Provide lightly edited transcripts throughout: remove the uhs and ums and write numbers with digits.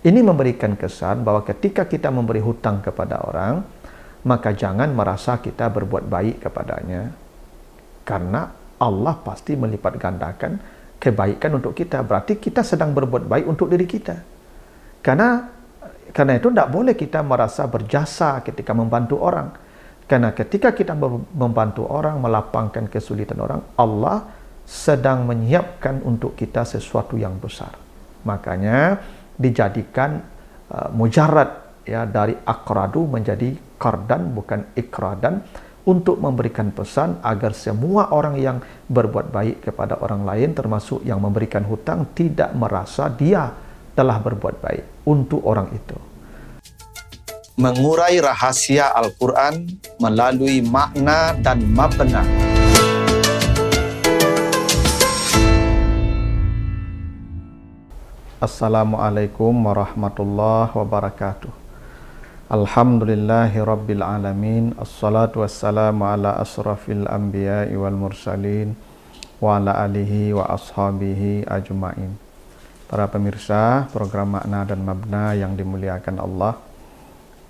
Ini memberikan kesan bahwa ketika kita memberi hutang kepada orang, maka jangan merasa kita berbuat baik kepadanya. Karena Allah pasti melipat gandakan kebaikan untuk kita. Berarti kita sedang berbuat baik untuk diri kita. Karena itu tidak boleh kita merasa berjasa ketika membantu orang. Karena ketika kita membantu orang, melapangkan kesulitan orang, Allah sedang menyiapkan untuk kita sesuatu yang besar. Makanya dijadikan mujarrad ya, dari aqradu menjadi qardan, bukan ikradan, untuk memberikan pesan agar semua orang yang berbuat baik kepada orang lain, termasuk yang memberikan hutang, tidak merasa dia telah berbuat baik untuk orang itu. Mengurai rahasia Al-Quran melalui makna dan mabna. Assalamualaikum warahmatullahi wabarakatuh. Alhamdulillahi rabbil alamin. Assalatu wassalamu ala asrafil anbiya'i wal mursalin wa ala alihi wa ashabihi ajma'in. Para pemirsa program Makna dan Mabna yang dimuliakan Allah,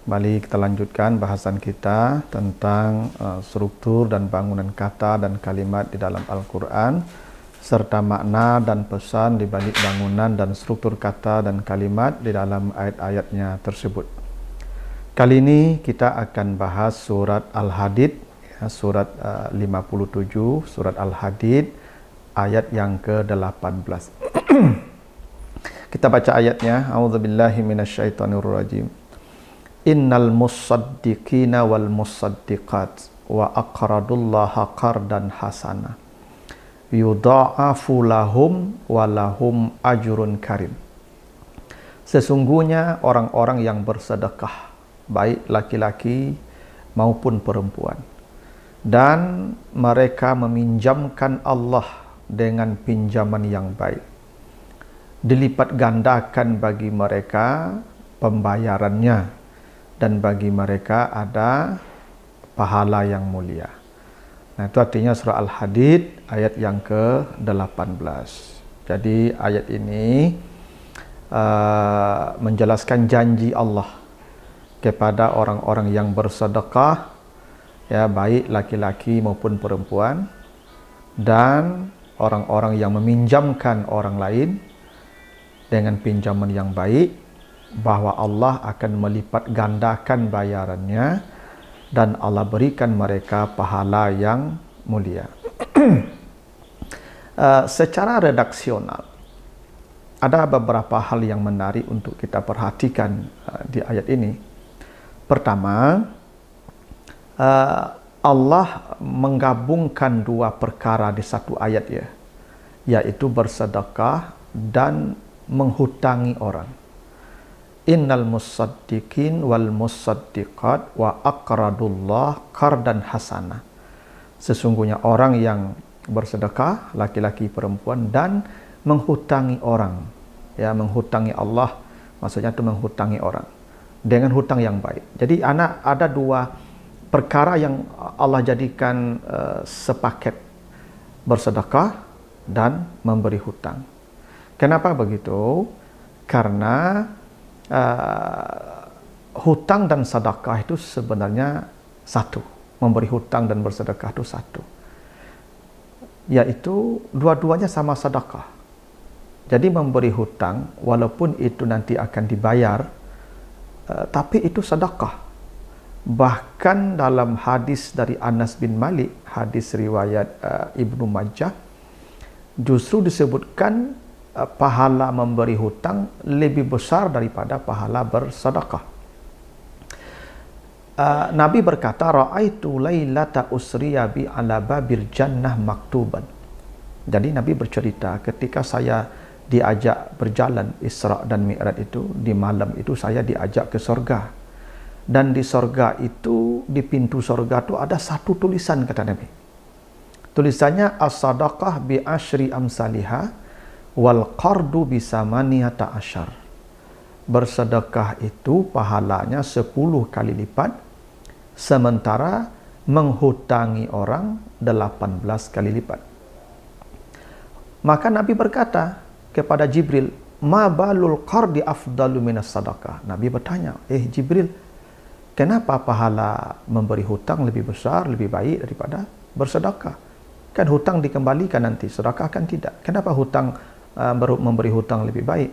kembali kita lanjutkan bahasan kita tentang struktur dan bangunan kata dan kalimat di dalam Al-Quran, serta makna dan pesan di balik bangunan dan struktur kata dan kalimat di dalam ayat-ayatnya tersebut. Kali ini kita akan bahas surat Al-Hadid, ya, surat 57, surat Al-Hadid, ayat yang ke-18. Kita baca ayatnya. A'udzubillahi minasyaitonirrajim. Innal musaddiqina wal musaddiqat wa aqradullaha qardan hasana yudha'afu lahum wa lahum ajrun karim. Sesungguhnya orang-orang yang bersedekah, baik laki-laki maupun perempuan, dan mereka meminjamkan Allah dengan pinjaman yang baik, dilipat gandakan bagi mereka pembayarannya, dan bagi mereka ada pahala yang mulia. Nah, itu artinya surah Al-Hadid ayat yang ke-18. Jadi ayat ini menjelaskan janji Allah kepada orang-orang yang bersedekah, ya, baik laki-laki maupun perempuan, dan orang-orang yang meminjamkan orang lain dengan pinjaman yang baik, bahwa Allah akan melipat gandakan bayarannya dan Allah berikan mereka pahala yang mulia. Secara redaksional, ada beberapa hal yang menarik untuk kita perhatikan di ayat ini. Pertama, Allah menggabungkan dua perkara di satu ayat, ya, yaitu bersedekah dan menghutangi orang. Innal musaddiqin wal musaddiqat wa aqradullah qardan hasana. Sesungguhnya orang yang bersedekah, laki-laki perempuan, dan menghutangi orang, ya, menghutangi Allah, maksudnya itu menghutangi orang dengan hutang yang baik. Jadi ada dua perkara yang Allah jadikan sepaket, bersedekah dan memberi hutang. Kenapa begitu? Karena hutang dan sedekah itu sebenarnya satu. Memberi hutang dan bersedekah itu satu, yaitu dua-duanya sama sedekah. Jadi memberi hutang walaupun itu nanti akan dibayar, tapi itu sedekah. Bahkan dalam hadis dari Anas bin Malik, hadis riwayat Ibnu Majah, justru disebutkan pahala memberi hutang lebih besar daripada pahala bersedekah. Nabi berkata, ra'aitu lailata usriya bi ala babil jannah maktuban. Jadi Nabi bercerita, ketika saya diajak berjalan Isra dan Mi'raj itu, di malam itu saya diajak ke sorga. Dan di sorga itu, di pintu sorga itu ada satu tulisan, kata Nabi. Tulisannya, as-sadaqah bi asyri amsalihah wal qardu bisamaniyata asyar. Bersedekah itu pahalanya 10 kali lipat, sementara menghutangi orang 18 kali lipat. Maka Nabi berkata kepada Jibril, ma balul qardi afdalu minas sadaqah. Nabi bertanya, Jibril, kenapa pahala memberi hutang lebih besar, lebih baik daripada bersedekah? Kan hutang dikembalikan nanti, sedekah kan tidak. Kenapa memberi hutang lebih baik?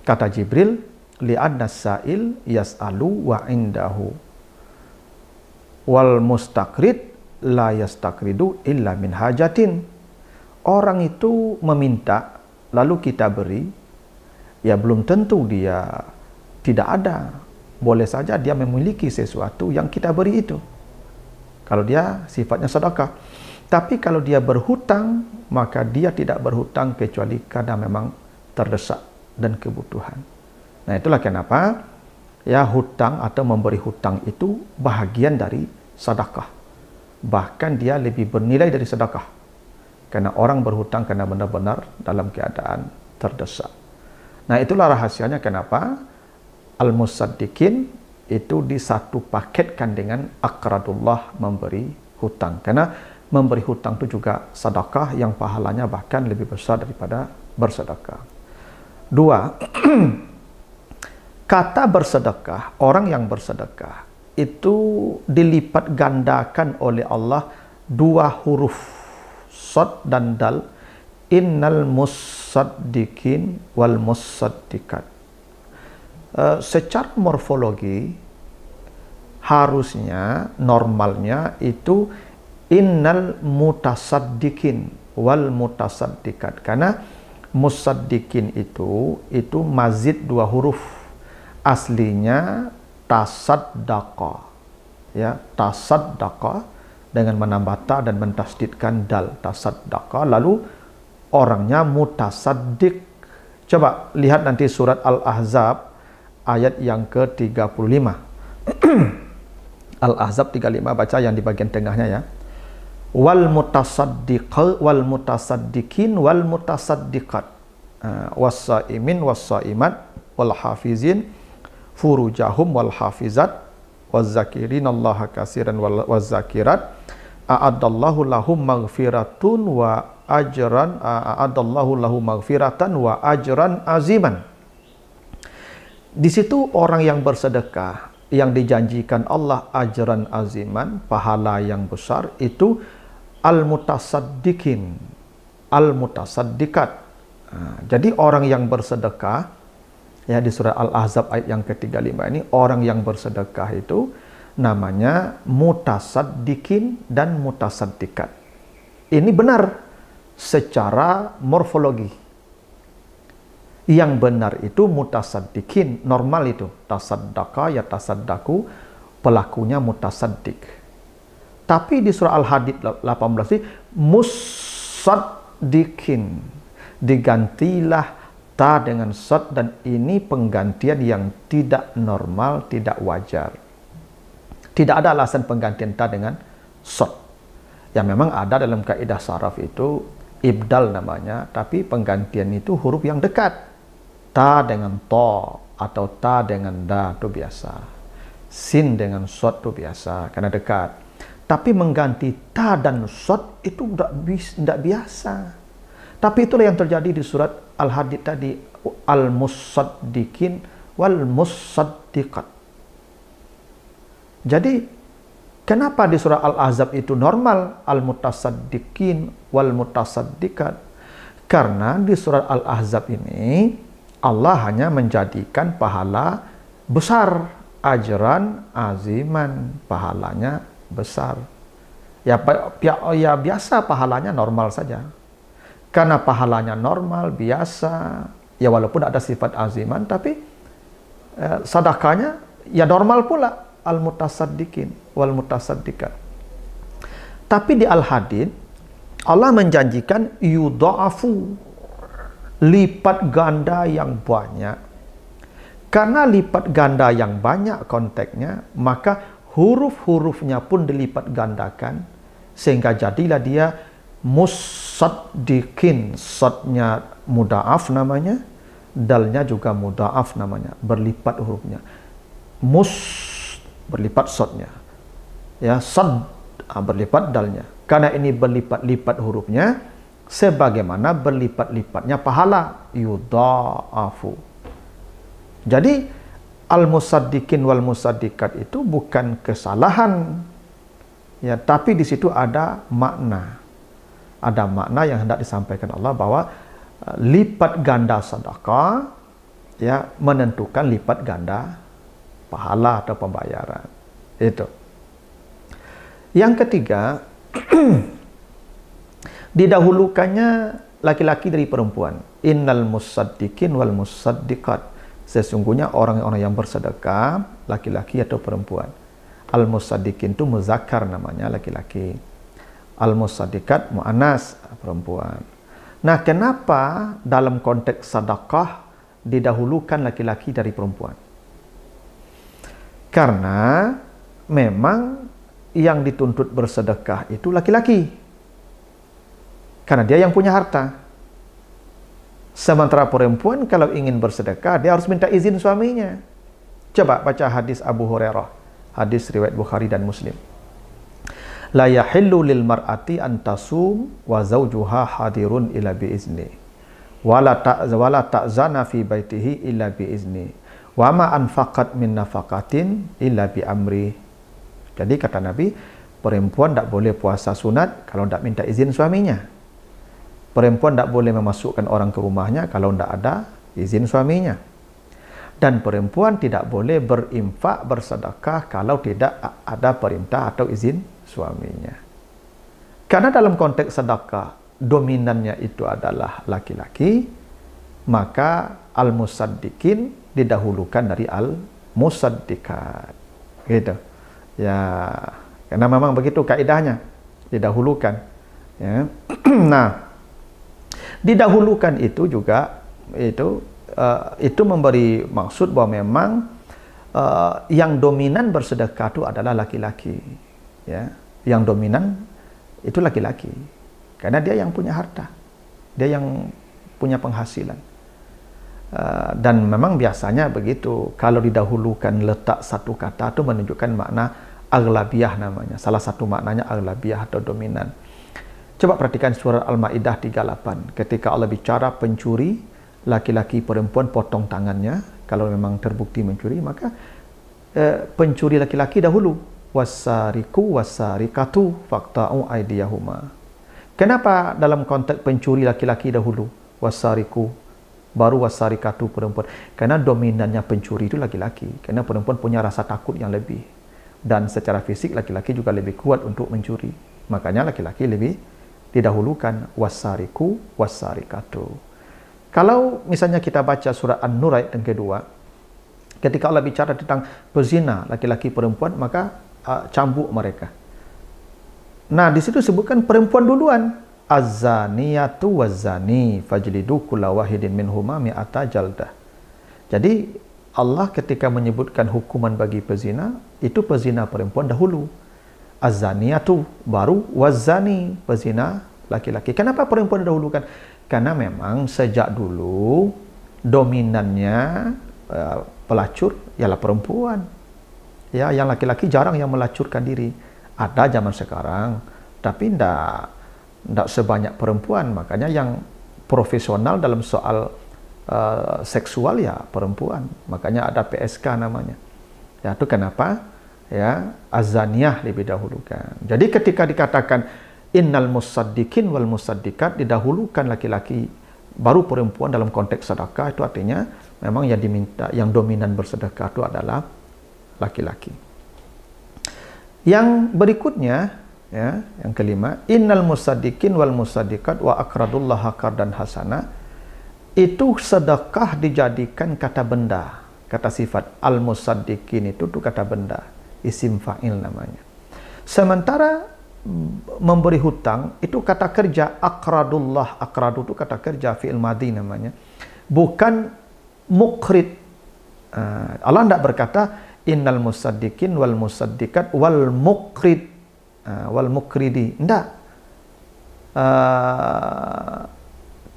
Kata Jibril, li'anna sa'il yas'alu wa indahu wal mustaqrid la yastaqridu illa min hajatin. Orang itu meminta, lalu kita beri, ya belum tentu dia tidak ada. Boleh saja dia memiliki sesuatu yang kita beri itu, kalau dia sifatnya sedekah. Tapi kalau dia berhutang, maka dia tidak berhutang kecuali karena memang terdesak dan kebutuhan. Nah, itulah kenapa ya hutang atau memberi hutang itu bahagian dari sedekah. Bahkan dia lebih bernilai dari sedekah. Karena orang berhutang karena benar-benar dalam keadaan terdesak. Nah, itulah rahasianya kenapa al-musaddiqin itu disatu paketkan dengan aqradullah, memberi hutang. Karena memberi hutang itu juga sedekah yang pahalanya bahkan lebih besar daripada bersedekah. 2. Kata bersedekah, orang yang bersedekah itu dilipat gandakan oleh Allah 2 huruf sod dan dal, innal musaddiqin wal musaddiqat. Secara morfologi harusnya normalnya itu innal mutasaddiqin wal mutasaddiqat, karena musaddiqin itu mazid 2 huruf, aslinya tasaddaqa, ya, tasaddaqa dengan menambah ta dan mentasdidkan dal, tasaddaqa, lalu orangnya mutasaddiq. Coba lihat nanti surat Al-Ahzab ayat yang ke-35. Al-Ahzab 35, baca yang di bagian tengahnya ya. Wal mutasaddiqin wal mutasaddiqat was-saimin was-saimat wal hafizin furujahum wal hafizat waz-zakirinallaha katsiran waz-zakirat a'adallahu lahum maghfiratun wa ajran a'adallahu lahum maghfiratan wa ajran aziman. Di situ orang yang bersedekah yang dijanjikan Allah ajran aziman, pahala yang besar, itu al-mutasaddiqin, al-mutasaddiqat. Jadi orang yang bersedekah, ya, di surah Al-Ahzab ayat yang ke-35 ini, orang yang bersedekah itu namanya mutasaddiqin dan mutasaddiqat. Ini benar secara morfologi. Yang benar itu mutasaddiqin, normal itu. Tasaddaqa ya tasaddaku, pelakunya mutasaddiq. Tapi di surah Al-Hadid 18 ini musaddiqin, digantilah ta dengan sad, dan ini penggantian yang tidak normal, tidak wajar. Tidak ada alasan penggantian ta dengan sad. Yang memang ada dalam kaidah saraf itu ibdal namanya, tapi penggantian itu huruf yang dekat. Ta dengan to atau ta dengan da itu biasa. Sin dengan sad itu biasa karena dekat. Tapi mengganti ta dan sad itu tidak biasa. Tapi itulah yang terjadi di surat Al-Hadid tadi, al-musaddiqin wal musaddiqat. Jadi kenapa di surah Al-Ahzab itu normal al-mutasaddiqin wal mutasaddiqat? Karena di surat Al-Ahzab ini Allah hanya menjadikan pahala besar, ajran aziman, pahalanya besar. Ya biasa pahalanya normal saja. Karena pahalanya normal, biasa, ya walaupun ada sifat aziman, tapi sedekahnya ya normal pula, al-mutasaddiqin wal mutasaddiqat. Tapi di Al-Hadid Allah menjanjikan yudha'afu, lipat ganda yang banyak. Karena lipat ganda yang banyak konteksnya, maka huruf-hurufnya pun dilipat gandakan, sehingga jadilah dia musaddiqin, sadnya mudha'af namanya, dalnya juga mudha'af namanya, berlipat hurufnya. Berlipat sadnya, ya, sad berlipat dalnya. Karena ini berlipat-lipat hurufnya, sebagaimana berlipat-lipatnya pahala, yudha'afu. Jadi al-musaddiqin wal musaddiqat itu bukan kesalahan, ya, tapi di situ ada makna. Ada makna yang hendak disampaikan Allah bahwa lipat ganda sedekah, ya, menentukan lipat ganda pahala atau pembayaran. Itu. Yang ketiga, didahulukannya laki-laki dari perempuan. Innal musaddiqin wal musaddiqat. Sesungguhnya orang-orang yang bersedekah, laki-laki atau perempuan. Al-musaddiqin itu muzakkar namanya, laki-laki. Al-musaddiqat muannas, perempuan. Nah, kenapa dalam konteks sedekah didahulukan laki-laki dari perempuan? Karena memang yang dituntut bersedekah itu laki-laki. Karena dia yang punya harta. Sementara perempuan kalau ingin bersedekah, dia harus minta izin suaminya. Coba baca hadis Abu Hurairah. Hadis riwayat Bukhari dan Muslim. La yahillu lil mar'ati an tasum wa zawjuha hadirun illa bi izni. Wala ta'zana fi baitihi illa bi izni. Wa ma anfaqat min nafaqatin illa bi amri. Jadi kata Nabi, perempuan tak boleh puasa sunat kalau tak minta izin suaminya. Perempuan tak boleh memasukkan orang ke rumahnya kalau tak ada izin suaminya. Dan perempuan tidak boleh berinfak, bersedekah kalau tidak ada perintah atau izin suaminya. Karena dalam konteks sedekah, dominannya itu adalah laki-laki, maka al-musaddiqin didahulukan dari al-musaddiqat. Gitu. Ya, karena memang begitu kaidahnya, didahulukan. Ya. Nah, didahulukan itu juga itu memberi maksud bahwa memang yang dominan bersedekah itu adalah laki-laki. Ya, yang dominan itu laki-laki, karena dia yang punya harta, dia yang punya penghasilan. Dan memang biasanya begitu, kalau didahulukan letak satu kata itu menunjukkan makna aghlabiyah namanya. Salah satu maknanya aghlabiyah atau dominan. Coba perhatikan surah Al-Maidah 38. Ketika Allah bicara pencuri, laki-laki perempuan potong tangannya. Kalau memang terbukti mencuri, maka pencuri laki-laki dahulu. Wasariku wasarikatu faqta'u aydiyahuma. Kenapa dalam konteks pencuri laki-laki dahulu? Wasariku baru wasarikatu perempuan. Karena dominannya pencuri itu laki-laki. Karena perempuan punya rasa takut yang lebih. Dan secara fisik laki-laki juga lebih kuat untuk mencuri. Makanya laki-laki lebih didahulukan wasariku wasarikatu. Kalau misalnya kita baca surah An-Nur ayat yang kedua, ketika Allah bicara tentang pezina laki-laki perempuan, maka cambuk mereka. Nah, di situ sebutkan perempuan duluan. Az-zaniyatu waz-zani fajlidu kulla wahidin minhuma mi'ata jaldah. Jadi Allah ketika menyebutkan hukuman bagi pezina, itu pezina perempuan dahulu. Az-zaniyatu baru waz-zani, pezina laki-laki. Kenapa perempuan didahulukan? Karena memang sejak dulu dominannya pelacur ialah perempuan. Ya, yang laki-laki jarang yang melacurkan diri. Ada zaman sekarang, tapi tidak sebanyak perempuan. Makanya yang profesional dalam soal seksual ya perempuan. Makanya ada PSK namanya. Ya, itu kenapa? Ya, azaniyah lebih dahulukan. Jadi ketika dikatakan innal musaddiqin wal musaddiqat, didahulukan laki-laki baru perempuan dalam konteks sedekah, itu artinya memang yang diminta, yang dominan bersedekah itu adalah laki-laki. Yang berikutnya, ya, yang kelima, innal musaddiqin wal musaddiqat wa aqradullaha qardan hasana, itu sedekah dijadikan kata benda, kata sifat. Al musaddiqin itu tuh kata benda, isim fa'il namanya. Sementara memberi hutang itu kata kerja. Aqradullah, aqradu itu kata kerja, fi'il madhi namanya, bukan muqrid. Allah tidak berkata innal musaddiqin wal musaddiqat wal muqrid, wal muqridi, tidak.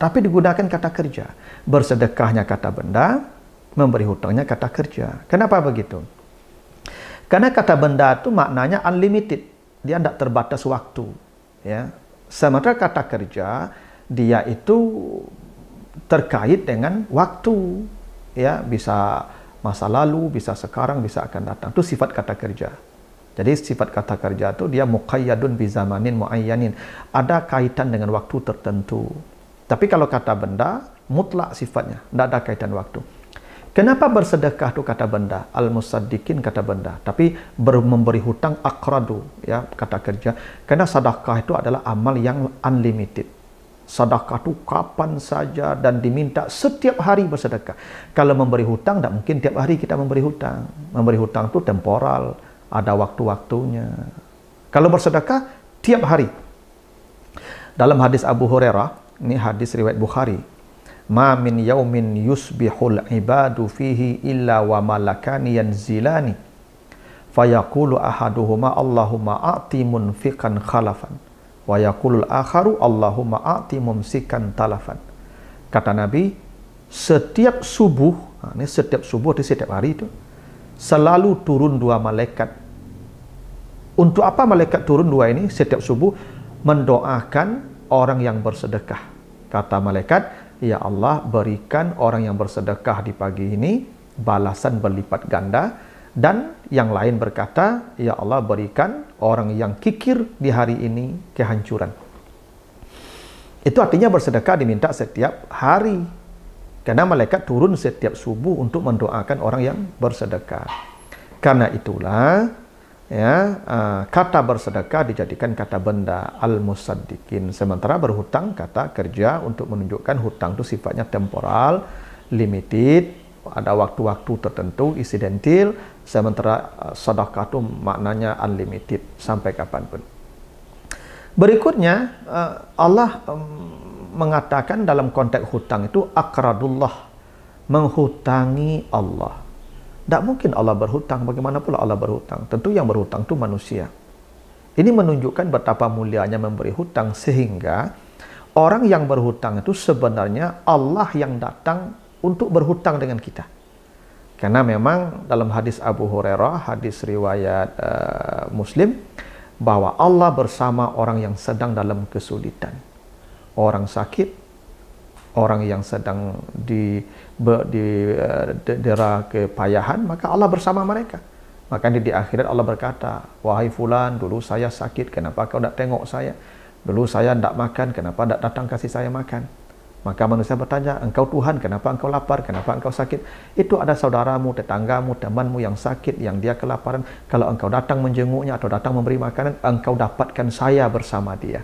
Tapi digunakan kata kerja. Bersedekahnya kata benda, memberi hutangnya kata kerja. Kenapa begitu? Karena kata benda itu maknanya unlimited, dia tidak terbatas waktu. Ya. Sementara kata kerja dia itu terkait dengan waktu, ya, bisa masa lalu, bisa sekarang, bisa akan datang. Itu sifat kata kerja. Jadi sifat kata kerja itu dia muqayyadun bi zamanin muayyanin, ada kaitan dengan waktu tertentu. Tapi kalau kata benda mutlak sifatnya, tidak ada kaitan waktu. Kenapa bersedekah itu kata benda, al-musaddiqin kata benda, tapi memberi hutang aqradu, ya, kata kerja. Karena sedekah itu adalah amal yang unlimited. Sedekah itu kapan saja dan diminta setiap hari bersedekah. Kalau memberi hutang, tidak mungkin tiap hari kita memberi hutang. Memberi hutang itu temporal, ada waktu-waktunya. Kalau bersedekah, tiap hari. Dalam hadis Abu Hurairah, ini hadis riwayat Bukhari, ma min yaumin yusbihul ibadu fihi illa wa malakani yanzilani fayaqulu ahaduhuma Allahumma a'ti munfiqan khalafan wa yaqulul akharu Allahumma a'ti mumsikan talafan. Kata Nabi, setiap subuh, ini setiap subuh di setiap hari itu selalu turun dua malaikat. Untuk apa malaikat turun dua ini setiap subuh? Mendoakan orang yang bersedekah. Kata malaikat, ya Allah, berikan orang yang bersedekah di pagi ini balasan berlipat ganda. Dan yang lain berkata, ya Allah, berikan orang yang kikir di hari ini kehancuran. Itu artinya bersedekah diminta setiap hari. Karena malaikat turun setiap subuh untuk mendoakan orang yang bersedekah. Karena itulah, ya, kata bersedekah dijadikan kata benda, al-musaddiqin. Sementara berhutang kata kerja untuk menunjukkan hutang itu sifatnya temporal, limited, ada waktu-waktu tertentu, insidental. Sementara sedekah itu maknanya unlimited, sampai kapanpun. Berikutnya, Allah mengatakan dalam konteks hutang itu aqradullah, menghutangi Allah. Tidak mungkin Allah berhutang. Bagaimana pula Allah berhutang? Tentu yang berhutang itu manusia. Ini menunjukkan betapa mulianya memberi hutang, sehingga orang yang berhutang itu sebenarnya Allah yang datang untuk berhutang dengan kita. Karena memang dalam hadis Abu Hurairah, hadis riwayat Muslim, bahwa Allah bersama orang yang sedang dalam kesulitan. Orang sakit, orang yang sedang didera kepayahan, maka Allah bersama mereka. Maka di akhirat Allah berkata, wahai fulan, dulu saya sakit, kenapa kau tidak tengok saya? Dulu saya tidak makan, kenapa tidak datang kasih saya makan? Maka manusia bertanya, engkau Tuhan, kenapa engkau lapar? Kenapa engkau sakit? Itu ada saudaramu, tetanggamu, temanmu yang sakit, yang dia kelaparan. Kalau engkau datang menjenguknya atau datang memberi makanan, engkau dapatkan saya bersama dia.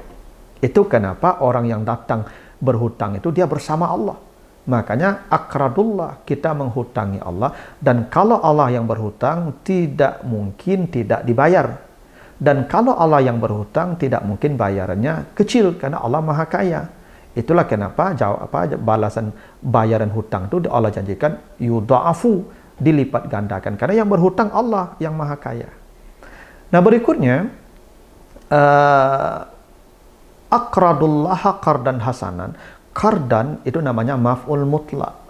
Itu kenapa orang yang datang berhutang itu dia bersama Allah. Makanya aqradullah, kita menghutangi Allah. Dan kalau Allah yang berhutang, tidak mungkin tidak dibayar. Dan kalau Allah yang berhutang, tidak mungkin bayarannya kecil, karena Allah maha kaya. Itulah kenapa balasan bayaran hutang itu Allah janjikan yudha'afu, dilipat gandakan, karena yang berhutang Allah yang maha kaya. Nah, berikutnya aqradullaha qardan hasanan. Qardan itu namanya maf'ul mutlak.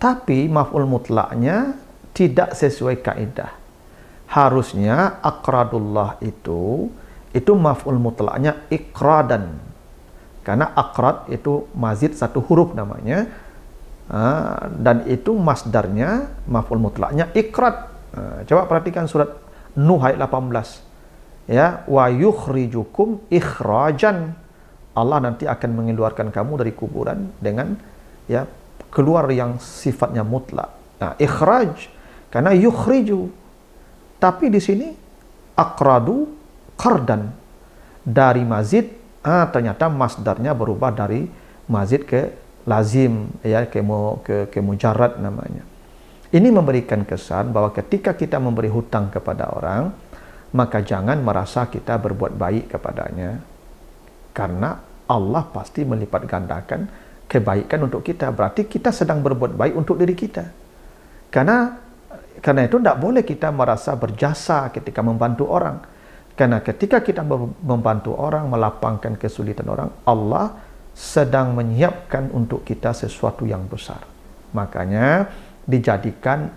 Tapi maf'ul mutlaknya tidak sesuai kaidah. Harusnya aqradullah itu maf'ul mutlaknya iqradan. Karena aqrad itu mazid satu huruf namanya, dan itu masdarnya, maf'ul mutlaknya iqrad. Coba perhatikan surat Nuh ayat 18, ya, wa yukhrijukum ikhrajan. Allah nanti akan mengeluarkan kamu dari kuburan dengan, ya, keluar yang sifatnya mutlak. Nah, ikhraj karena yukhriju. Tapi di sini aqradu qardan, dari mazid. Ternyata masdarnya berubah dari mazid ke lazim, ya, ke mujarrad namanya. Ini memberikan kesan bahwa ketika kita memberi hutang kepada orang, maka jangan merasa kita berbuat baik kepadanya, karena Allah pasti melipat gandakan kebaikan untuk kita. Berarti kita sedang berbuat baik untuk diri kita. Karena itu tidak boleh kita merasa berjasa ketika membantu orang. Karena ketika kita membantu orang, melapangkan kesulitan orang, Allah sedang menyiapkan untuk kita sesuatu yang besar. Makanya dijadikan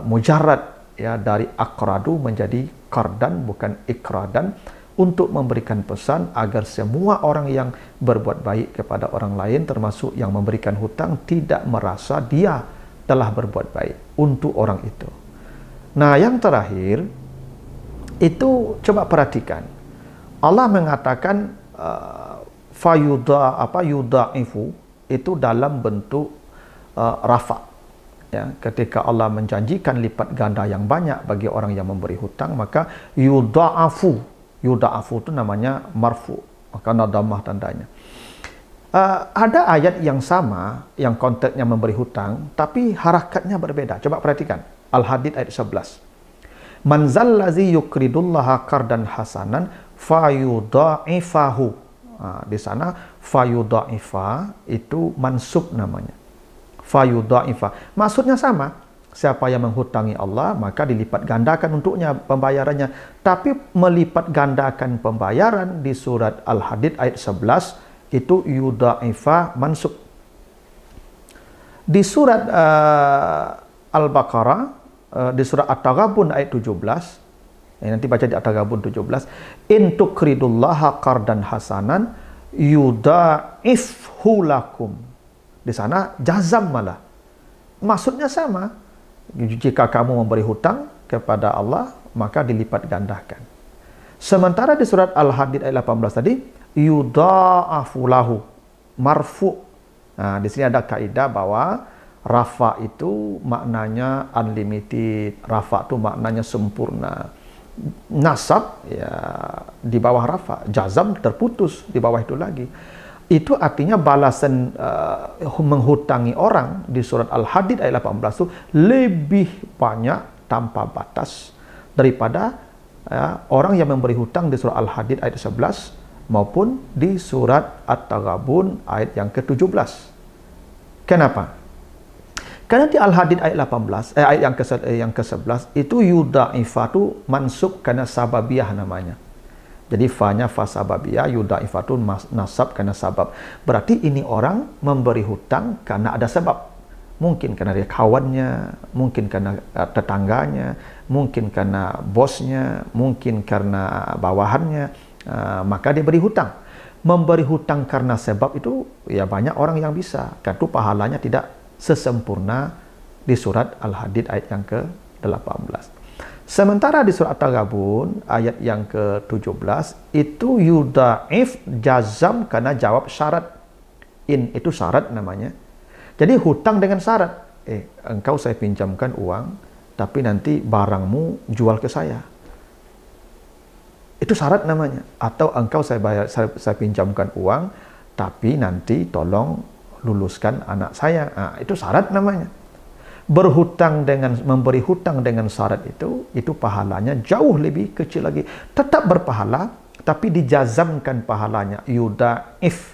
mujarrad, ya, dari aqradu menjadi qardan, bukan ikradan. untuk memberikan pesan agar semua orang yang berbuat baik kepada orang lain, termasuk yang memberikan hutang, tidak merasa dia telah berbuat baik untuk orang itu. Nah, yang terakhir itu coba perhatikan. Allah mengatakan yudha'ifu itu dalam bentuk rafa. Ya, ketika Allah menjanjikan lipat ganda yang banyak bagi orang yang memberi hutang, maka yudha'afu itu namanya marfu, karena dhammah tandanya. Ada ayat yang sama yang konteksnya memberi hutang, tapi harakatnya berbeda. Coba perhatikan Al-Hadid ayat 11. Man zallazi yuqridullaha qardan hasanan fayudha'ifahu. Di sana fayudha'ifa itu mansub namanya. Fayudha'ifa. Maksudnya sama. Siapa yang menghutangi Allah, maka dilipat gandakan untuknya pembayarannya. Tapi melipat gandakan pembayaran di surat Al-Hadid ayat 11 itu yudha'ifa mansub. Di surat Al-Baqarah, di surat At-Taghabun ayat 17, nanti baca di At-Taghabun 17, in tuqridullaha qardan hasanan yudha'ifhu lakum. Di sana jazam malah. Maksudnya sama. Jika kamu memberi hutang kepada Allah, maka dilipat gandakan. Sementara di surat Al-Hadid ayat 18 tadi, yudha'afu lahu, marfu. Nah, di sini ada kaidah bahwa rafa itu maknanya unlimited, rafa itu maknanya sempurna. Nasab ya di bawah rafa, jazam terputus di bawah itu lagi. Itu artinya balasan menghutangi orang di surat Al-Hadid ayat 18 itu lebih banyak tanpa batas daripada orang yang memberi hutang di surat Al-Hadid ayat 11 maupun di surat At-Taghabun ayat yang ke-17. Kenapa? Karena di Al-Hadid ayat 18, ayat yang ke-11 itu yudha'ifatu mansub karena sababiyah namanya. Jadi fa-nya fa sababiyah, yudha'ifatu nasab karena sabab. Berarti ini orang memberi hutang karena ada sebab. Mungkin karena dia kawannya, mungkin karena tetangganya, mungkin karena bosnya, mungkin karena bawahannya, maka dia beri hutang. Memberi hutang karena sebab itu ya banyak orang yang bisa. Karena itu pahalanya tidak sesempurna di surat Al-Hadid ayat yang ke-18. Sementara di surat At-Taghabun ayat yang ke-17 itu yudha'if jazam karena jawab syarat. In itu syarat namanya. Jadi hutang dengan syarat. Engkau saya pinjamkan uang, tapi nanti barangmu jual ke saya. Itu syarat namanya. Atau engkau saya pinjamkan uang, tapi nanti tolong luluskan anak saya. Itu syarat namanya. Memberi hutang dengan syarat itu pahalanya jauh lebih kecil lagi. Tetap berpahala, tapi dijazamkan pahalanya. Yudha'if.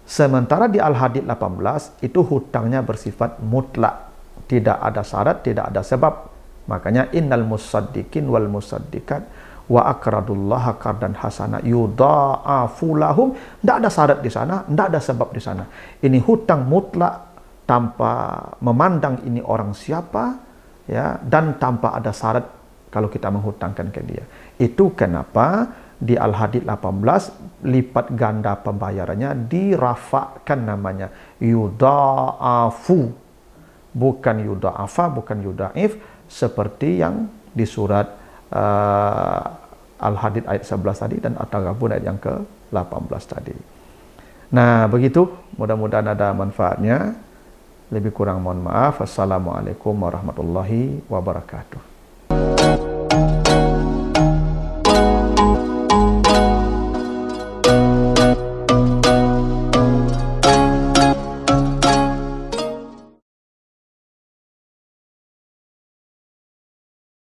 Sementara di Al-Hadid 18, itu hutangnya bersifat mutlak. Tidak ada syarat, tidak ada sebab. Makanya, innal musaddiqin wal musaddiqat wa aqradullaha qardan hasana yudha'afu lahum. Tidak ada syarat di sana, tidak ada sebab di sana. Ini hutang mutlak, tanpa memandang ini orang siapa, ya, dan tanpa ada syarat kalau kita menghutangkan ke dia. Itu kenapa di Al-Hadid 18 lipat ganda pembayarannya dirafa'kan namanya yudha'afu, bukan yudha'afa, bukan yudha'if seperti yang di surat Al-Hadid ayat 11 tadi dan At-Taghabun ayat yang ke-18 tadi. Nah, begitu, mudah-mudahan ada manfaatnya. Lebih kurang mohon maaf. Assalamualaikum warahmatullahi wabarakatuh.